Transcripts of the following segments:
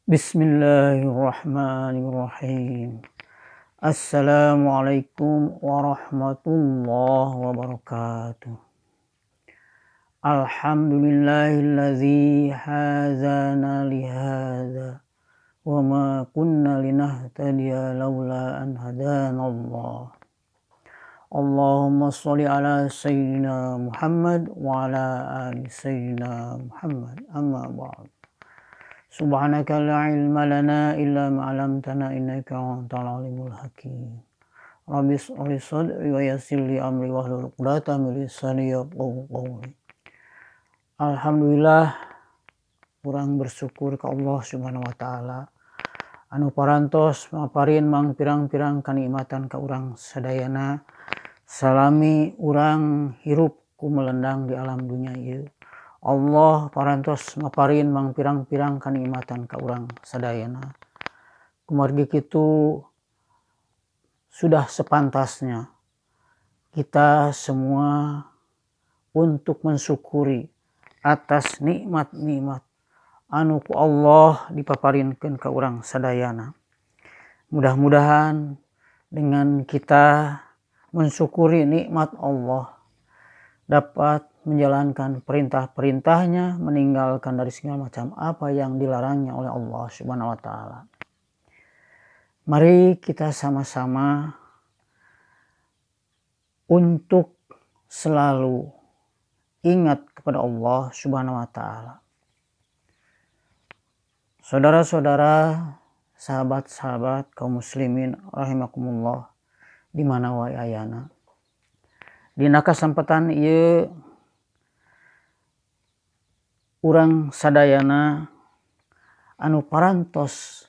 Bismillahirrahmanirrahim. Assalamualaikum warahmatullahi wabarakatuh. Alhamdulillahilladzi hadana lihadza wa ma kunna linahtadiya laula an hadanallah. Allahumma sholli ala sayyidina Muhammad wa ala ali sayyidina Muhammad. Amma ba'd. Subhanaka la ilma lana illa ma 'allamtana innaka antal alimul hakim. Rabbi shrah sadri wa yassir li amri wahlul 'uqdatam min lisani yafqahu qawli. Alhamdulillah, urang bersyukur ka Allah Subhanahu wa taala anu parantos maparin mang pirang-pirang kanikmatan ka urang sadayana salami urang hirup ku melendang di alam dunia ieu. Allah parantos maparin mang pirang-pirang kanikmatan ka urang sadayana. Kumargi kitu sudah sepantasnya kita semua untuk mensyukuri atas nikmat-nikmat anu ku Allah dipaparinkeun ka urang sadayana. Mudah-mudahan dengan kita mensyukuri nikmat Allah dapat menjalankan perintah-perintahnya, meninggalkan dari segala macam apa yang dilarangnya oleh Allah Subhanahu wa taala. Mari kita sama-sama untuk selalu ingat kepada Allah Subhanahu wa taala. Saudara-saudara, sahabat-sahabat kaum muslimin rahimakumullah di mana wae ayana. Dina kasempatan ieu urang sadayana anu parantos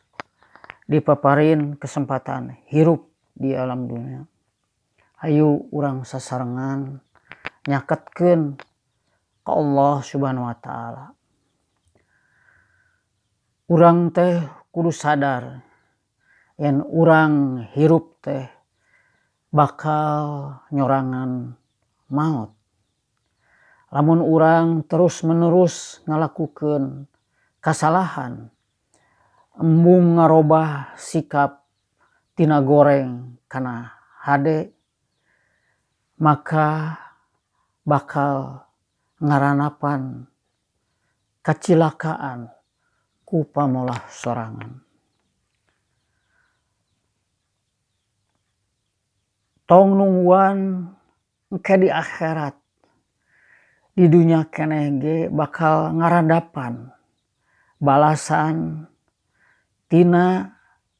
dipaparin kesempatan hirup di alam dunia. Hayu urang sasarengan nyaketkeun ka Allah Subhanahu wa taala. Urang teh kudu sadar yen urang hirup teh bakal nyorangan maut. Lamun urang terus-menerus ngalakukeun kasalahan, embung ngarobah sikap tina goreng kana hade, maka bakal ngaranapan kacilakaan ku pamolah sorangan. Tong nungguan engke di akhirat, di dunia keneh ge bakal ngaradapan balasan tina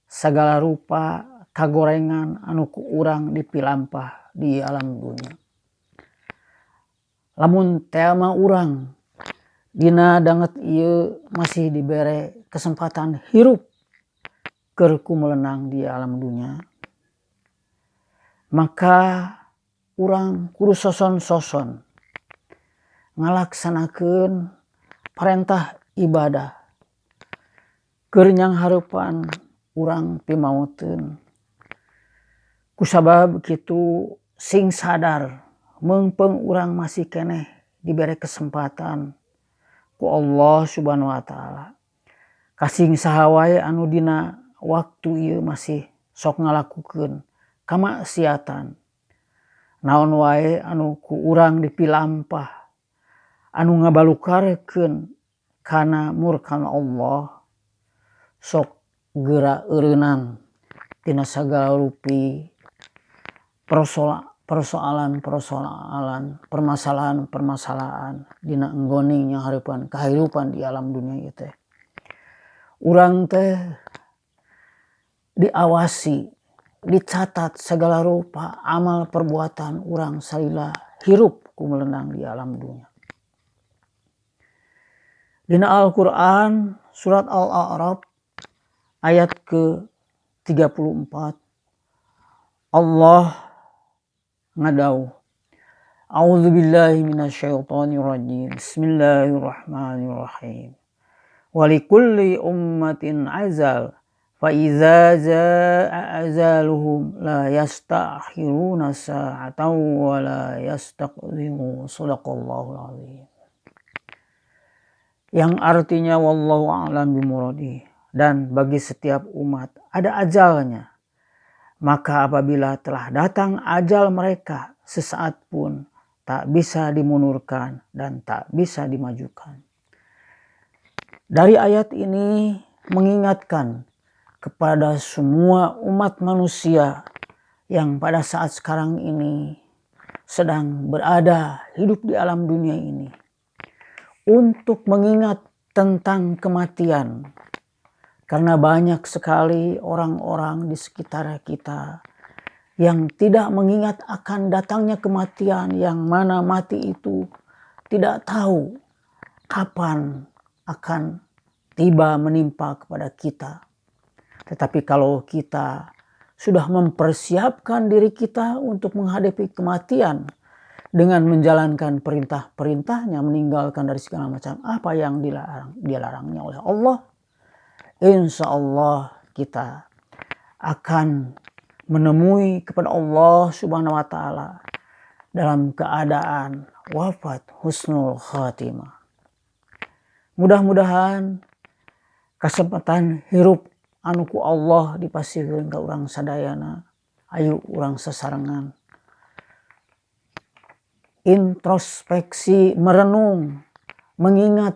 sagala rupa kagorengan anu ku urang dipilampah di alam dunia. Lamun tea mah urang dina danget ieu masih dibere kesempatan hirup keur kumelenang di alam dunia, maka urang kudu soson-soson ngalaksanakeun parentah ibadah keur nyanghareupan urang pimaoteun. Kusabab kitu sing sadar meungpeung urang masih keneh dibere kesempatan ku Allah Subhanahu wa taala. Kasing saha wae anu dina waktu ieu masih sok ngalakukeun kamaksiatan, naon wae anu ku urang dipilampah anu ngabalukarkeun kana murkana Allah, sok geura eureunang tina sagala rupi persoalan, permasalahan dina enggoning nyanghareupan kahirupan di alam dunia ieu teh. Urang teh diawasi, dicatat segala rupa amal perbuatan urang salila hirup ku melenang di alam dunia. Dina Al-Qur'an surat Al-A'raf ayat ke-34 Allah ngadauh, A'udzubillahi minasyaitonirrajim. Bismillahirrahmanirrahim. Walikulli ummatin ajal fa iza jaa ajaluhum la yastakhiruna sa'atan wa la yastaqdimun. Shadaqallahul azim. Yang artinya wallahu a'lam bimuradi. dan bagi setiap umat ada ajalnya. Maka apabila telah datang ajal mereka, sesaat pun tak bisa dimundurkan dan tak bisa dimajukan. Dari ayat ini mengingatkan kepada semua umat manusia yang pada saat sekarang ini sedang berada hidup di alam dunia ini, untuk mengingat tentang kematian. Karena banyak sekali orang-orang di sekitar kita yang tidak mengingat akan datangnya kematian, yang mana mati itu tidak tahu kapan akan tiba menimpa kepada kita. Tetapi kalau kita sudah mempersiapkan diri kita untuk menghadapi kematian dengan menjalankan perintah-perintahnya, meninggalkan dari segala macam apa yang dilarangnya oleh Allah, insya Allah kita akan menemui kepada Allah Subhanahu wa Ta'ala dalam keadaan wafat husnul khatimah. Mudah-mudahan kesempatan hirup anuku Allah dipasirkeun ka urang sadayana, ayu urang sasarengan introspeksi, merenung, mengingat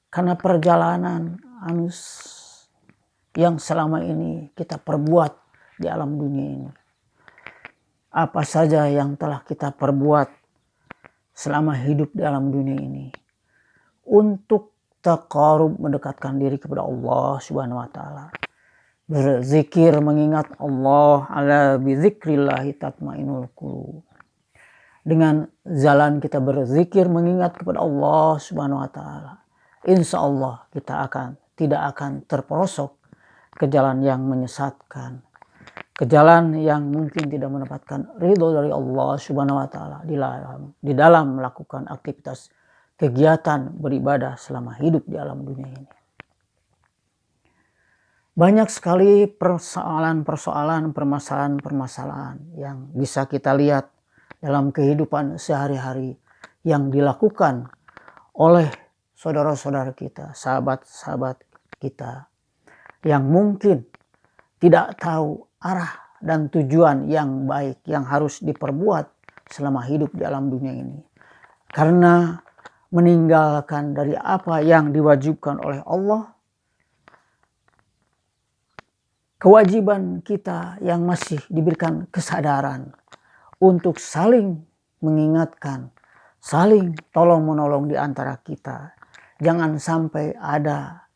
karena perjalanan yang selama ini kita perbuat di alam dunia ini. Apa saja yang telah kita perbuat selama hidup di alam dunia ini untuk taqarrub, mendekatkan diri kepada Allah Subhanahu wa Ta'ala. Berzikir, mengingat Allah, ala bizikrillahi tatmainul qulub. Dengan jalan kita berzikir, mengingat kepada Allah Subhanahu wa Ta'ala, insya Allah kita tidak akan terperosok ke jalan yang menyesatkan, ke jalan yang mungkin tidak mendapatkan ridho dari Allah Subhanahu wa Ta'ala di dalam melakukan aktivitas kegiatan beribadah selama hidup di alam dunia ini. Banyak sekali permasalahan-permasalahan yang bisa kita lihat dalam kehidupan sehari-hari yang dilakukan oleh saudara-saudara kita, sahabat-sahabat kita yang mungkin tidak tahu arah dan tujuan yang baik yang harus diperbuat selama hidup di alam dunia ini, karena meninggalkan dari apa yang diwajibkan oleh Allah. Kewajiban kita yang masih diberikan kesadaran untuk saling mengingatkan, saling tolong-menolong di antara kita. Jangan sampai ada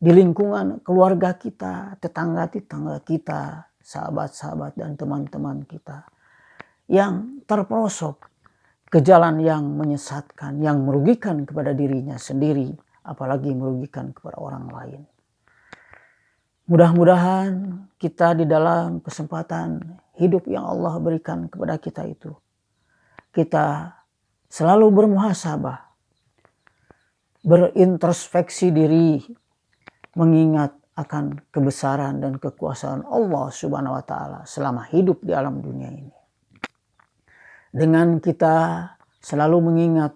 di lingkungan keluarga kita, tetangga-tetangga kita, sahabat-sahabat dan teman-teman kita yang terperosok ke jalan yang menyesatkan, yang merugikan kepada dirinya sendiri, apalagi merugikan kepada orang lain. Mudah-mudahan kita di dalam kesempatan hidup yang Allah berikan kepada kita itu, kita selalu bermuhasabah, berintrospeksi diri, mengingat akan kebesaran dan kekuasaan Allah Subhanahu wa Ta'ala selama hidup di alam dunia ini. Dengan kita selalu mengingat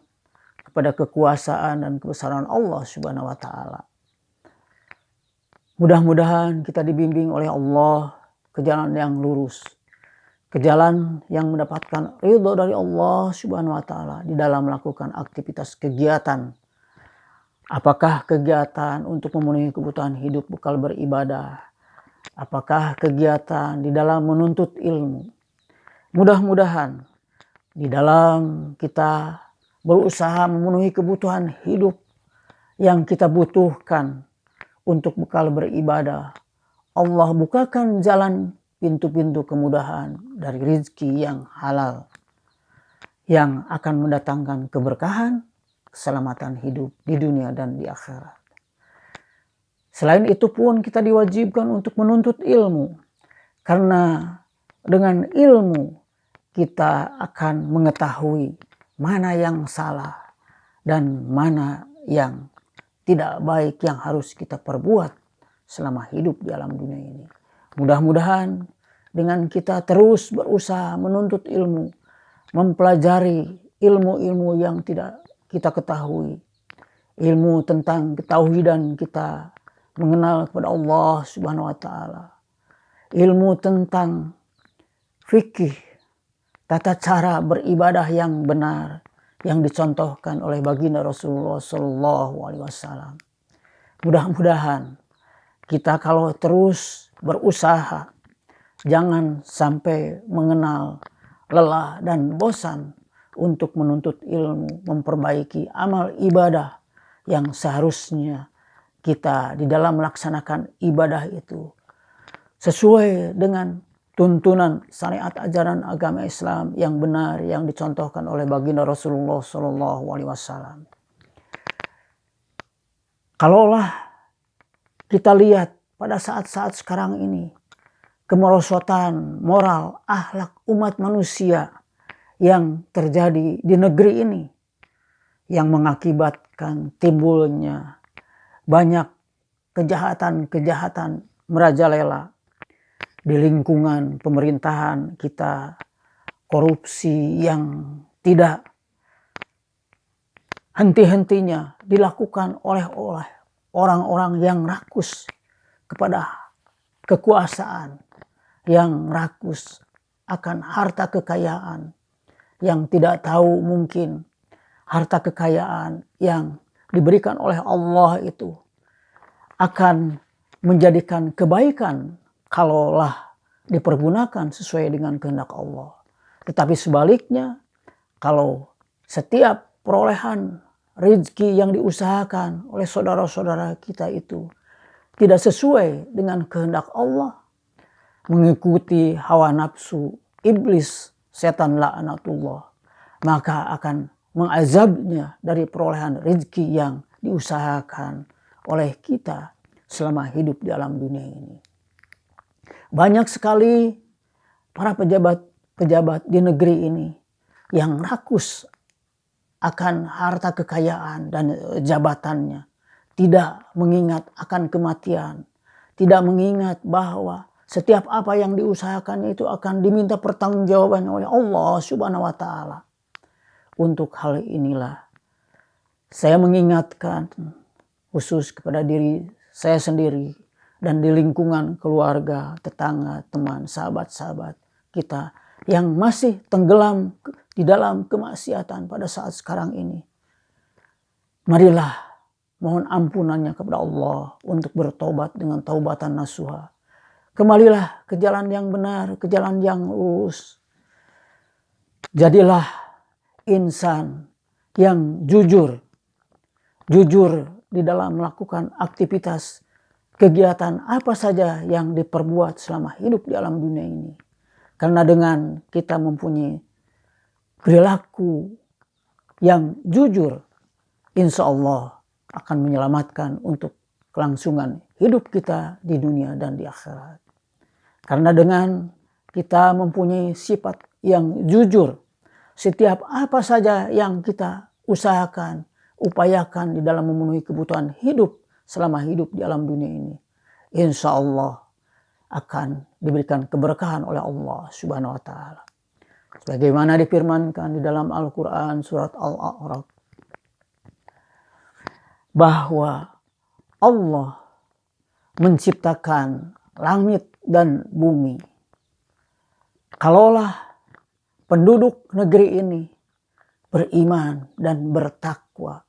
kepada kekuasaan dan kebesaran Allah Subhanahu wa Ta'ala, mudah-mudahan kita dibimbing oleh Allah ke jalan yang lurus, ke jalan yang mendapatkan ridho dari Allah Subhanahu wa Ta'ala di dalam melakukan aktivitas kegiatan. Apakah kegiatan untuk memenuhi kebutuhan hidup bekal beribadah, apakah kegiatan di dalam menuntut ilmu. Mudah-mudahan di dalam kita berusaha memenuhi kebutuhan hidup yang kita butuhkan untuk bekal beribadah, Allah bukakan jalan pintu-pintu kemudahan dari rezeki yang halal, yang akan mendatangkan keberkahan, keselamatan hidup di dunia dan di akhirat. Selain itu pun kita diwajibkan untuk menuntut ilmu, karena dengan ilmu kita akan mengetahui mana yang salah dan mana yang tidak baik yang harus kita perbuat selama hidup di alam dunia ini. Mudah-mudahan dengan kita terus berusaha menuntut ilmu, mempelajari ilmu-ilmu yang tidak kita ketahui, ilmu tentang ketauhidan kita, mengenal kepada Allah Subhanahu wa taala. Ilmu tentang fikih, tata cara beribadah yang benar yang dicontohkan oleh baginda Rasulullah Shallallahu Alaihi Wasallam. Mudah-mudahan kita kalau terus berusaha, jangan sampai mengenal lelah dan bosan untuk menuntut ilmu, memperbaiki amal ibadah yang seharusnya kita di dalam melaksanakan ibadah itu sesuai dengan tuntunan syariat ajaran agama Islam yang benar yang dicontohkan oleh baginda Rasulullah Shallallahu Alaihi Wasallam. Kalaulah kita lihat pada saat-saat sekarang ini, kemerosotan moral akhlak umat manusia yang terjadi di negeri ini, yang mengakibatkan timbulnya banyak kejahatan-kejahatan merajalela di lingkungan pemerintahan kita, korupsi yang tidak henti-hentinya dilakukan oleh orang-orang yang rakus kepada kekuasaan, yang rakus akan harta kekayaan, yang tidak tahu mungkin harta kekayaan yang diberikan oleh Allah itu akan menjadikan kebaikan kalaulah dipergunakan sesuai dengan kehendak Allah. Tetapi sebaliknya, kalau setiap perolehan rezeki yang diusahakan oleh saudara-saudara kita itu tidak sesuai dengan kehendak Allah, mengikuti hawa nafsu iblis, setan laknatullah, maka akan mengazabnya dari perolehan rezeki yang diusahakan oleh kita selama hidup di alam dunia ini. Banyak sekali para pejabat-pejabat di negeri ini yang rakus akan harta kekayaan dan jabatannya, tidak mengingat akan kematian, tidak mengingat bahwa setiap apa yang diusahakan itu akan diminta pertanggungjawaban oleh Allah Subhanahu wa taala. Untuk hal inilah saya mengingatkan khusus kepada diri saya sendiri dan di lingkungan keluarga, tetangga, teman, sahabat-sahabat kita yang masih tenggelam di dalam kemaksiatan pada saat sekarang ini. Marilah mohon ampunannya kepada Allah untuk bertobat dengan taubatan nasuha. Kembalilah ke jalan yang benar, ke jalan yang lurus. Jadilah insan yang jujur di dalam melakukan aktivitas kegiatan apa saja yang diperbuat selama hidup di alam dunia ini. Karena dengan kita mempunyai perilaku yang jujur, insya Allah akan menyelamatkan untuk kelangsungan hidup kita di dunia dan di akhirat. Karena dengan kita mempunyai sifat yang jujur, setiap apa saja yang kita usahakan, upayakan di dalam memenuhi kebutuhan hidup selama hidup di alam dunia ini, insya Allah akan diberikan keberkahan oleh Allah Subhanahu wa taala. Sebagaimana difirmankan di dalam Al-Quran surat Al-A'raf, bahwa Allah menciptakan langit dan bumi. Kalaulah penduduk negeri ini beriman dan bertakwa,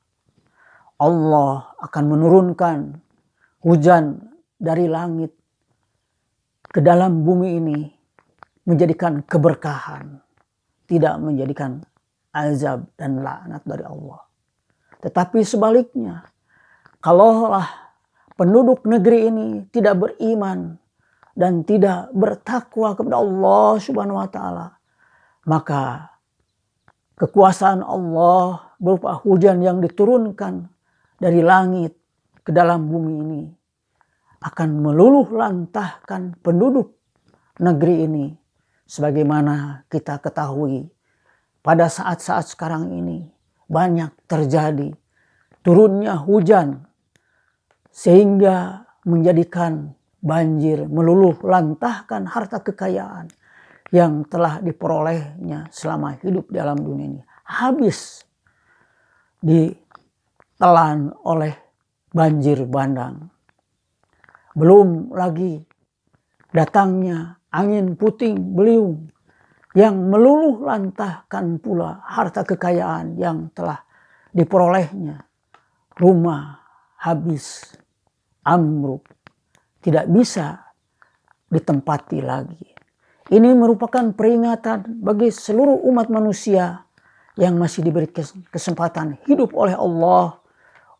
Allah akan menurunkan hujan dari langit ke dalam bumi ini, menjadikan keberkahan, tidak menjadikan azab dan laknat dari Allah. Tetapi sebaliknya, kalaulah penduduk negeri ini tidak beriman dan tidak bertakwa kepada Allah Subhanahu wa taala, maka kekuasaan Allah berupa hujan yang diturunkan dari langit ke dalam bumi ini akan meluluh lantahkan penduduk negeri ini. Sebagaimana kita ketahui pada saat-saat sekarang ini banyak terjadi turunnya hujan sehingga menjadikan banjir, meluluh lantahkan harta kekayaan yang telah diperolehnya selama hidup di alam dunia ini habis ditelan oleh banjir bandang. Belum lagi datangnya angin puting beliung yang meluluh lantahkan pula harta kekayaan yang telah diperolehnya. Rumah habis, ambruk, tidak bisa ditempati lagi. Ini merupakan peringatan bagi seluruh umat manusia yang masih diberi kesempatan hidup oleh Allah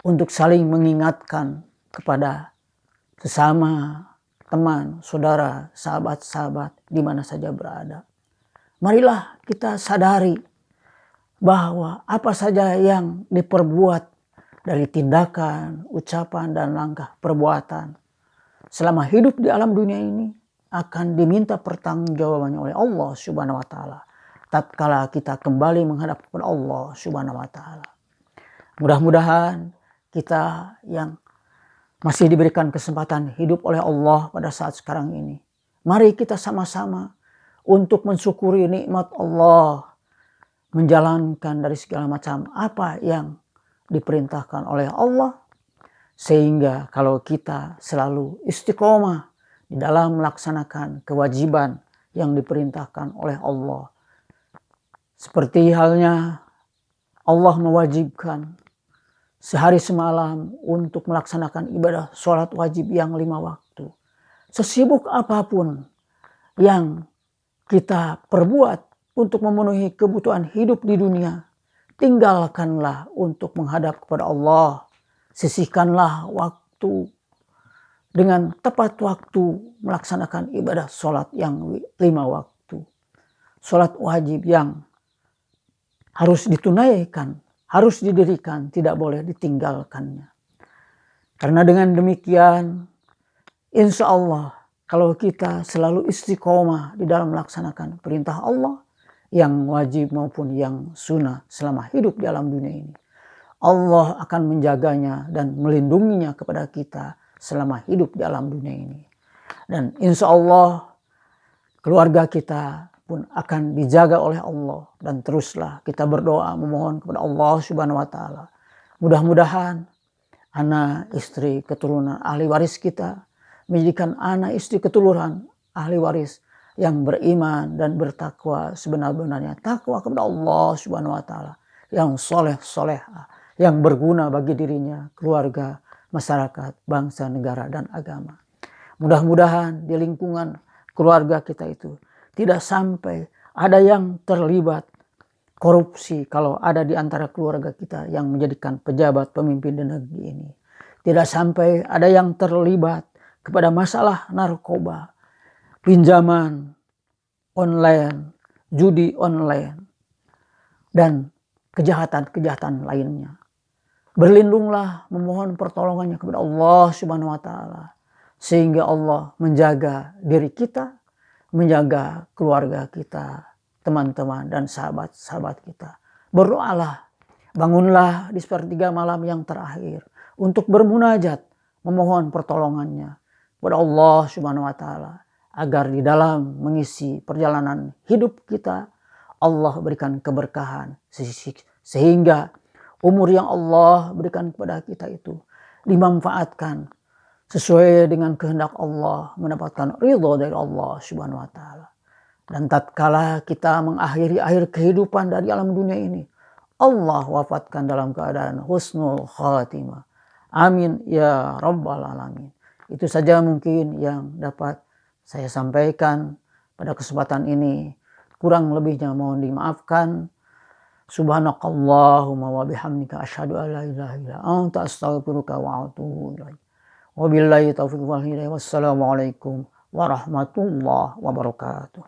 untuk saling mengingatkan kepada sesama teman, saudara, sahabat-sahabat di mana saja berada. Marilah kita sadari bahwa apa saja yang diperbuat dari tindakan, ucapan, dan langkah perbuatan selama hidup di alam dunia ini akan diminta pertanggungjawabannya oleh Allah Subhanahu wa taala tatkala kita kembali menghadap kepada Allah Subhanahu wa taala. Mudah-mudahan kita yang masih diberikan kesempatan hidup oleh Allah pada saat sekarang ini, mari kita sama-sama untuk mensyukuri nikmat Allah, menjalankan dari segala macam apa yang diperintahkan oleh Allah, sehingga kalau kita selalu istiqomah di dalam melaksanakan kewajiban yang diperintahkan oleh Allah, seperti halnya Allah mewajibkan sehari semalam untuk melaksanakan ibadah sholat wajib yang 5 waktu. Sesibuk apapun yang kita perbuat untuk memenuhi kebutuhan hidup di dunia, tinggalkanlah untuk menghadap kepada Allah. Sisihkanlah waktu dengan tepat waktu melaksanakan ibadah sholat yang 5 waktu. Sholat wajib yang harus ditunaikan, harus didirikan, tidak boleh ditinggalkannya. Karena dengan demikian, insya Allah kalau kita selalu istiqomah di dalam melaksanakan perintah Allah, yang wajib maupun yang sunnah selama hidup di alam dunia ini, Allah akan menjaganya dan melindunginya kepada kita selama hidup di alam dunia ini. Dan insya Allah keluarga kita pun akan dijaga oleh Allah. Dan teruslah kita berdoa memohon kepada Allah Subhanahu wa taala. Mudah-mudahan anak, istri, keturunan ahli waris kita menjadikan anak, istri, keturunan ahli waris yang beriman dan bertakwa sebenar-benarnya. Takwa kepada Allah Subhanahu wa taala, yang soleh-solehah, yang berguna bagi dirinya, keluarga, masyarakat, bangsa, negara, dan agama. Mudah-mudahan di lingkungan keluarga kita itu tidak sampai ada yang terlibat korupsi kalau ada di antara keluarga kita yang menjadikan pejabat pemimpin di negeri ini. Tidak sampai ada yang terlibat kepada masalah narkoba, pinjaman online, judi online, dan kejahatan-kejahatan lainnya. Berlindunglah memohon pertolongannya kepada Allah Subhanahu wa taala, sehingga Allah menjaga diri kita, menjaga keluarga kita, teman-teman dan sahabat-sahabat kita. Berdoalah, bangunlah di sepertiga malam yang terakhir untuk bermunajat, memohon pertolongannya kepada Allah Subhanahu wa taala, agar di dalam mengisi perjalanan hidup kita Allah berikan keberkahan, sehingga umur yang Allah berikan kepada kita itu dimanfaatkan sesuai dengan kehendak Allah, mendapatkan ridho dari Allah Subhanahu wa taala. Dan tatkala kita mengakhiri akhir kehidupan dari alam dunia ini, Allah wafatkan dalam keadaan husnul khatimah. Amin ya rabbal alamin. Itu saja mungkin yang dapat saya sampaikan pada kesempatan ini. Kurang lebihnya mohon dimaafkan. Subhanakallahumma wa bihamdika asyhadu an la ilaha illa anta astaghfiruka wa atubu ilaik. Wabillahi taufiq wal hidayah. Wassalamualaikum warahmatullahi wabarakatuh.